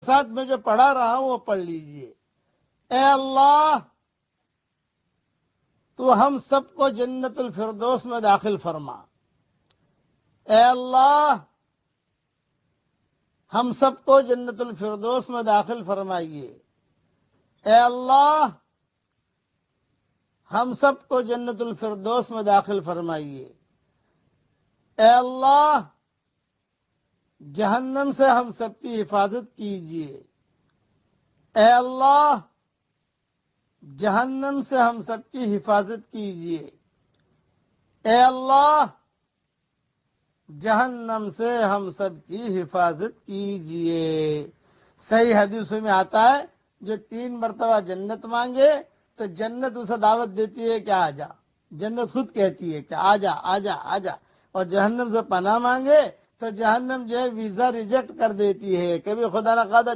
ساتھ میں جو پڑھا رہا ہوں وہ پڑھ لیجئے۔ اے اللہ تو ہم سب کو جنت الفردوس میں داخل فرما۔ اے اللہ ہم سب کو جنت الفردوس میں داخل فرمائیے۔ اے اللہ ہم سب کو جنت الفردوس میں داخل فرمائیے۔ اے اللہ جہنم سے ہم سب کی حفاظت کیجیے۔ اے اللہ جہنم سے ہم سب کی حفاظت کیجیے۔ اے اللہ جہنم سے ہم سب کی حفاظت کیجیے۔ صحیح حدیثوں میں آتا ہے جو 3 مرتبہ جنت مانگے تو جنت اسے دعوت دیتی ہے کہ آ جا۔ جنت خود کہتی ہے کہ آ جا آ جا آ جا، اور جہنم سے پناہ مانگے تو جہنم جو ہے ویزا ریجیکٹ کر دیتی ہے، کبھی خدا نخواستہ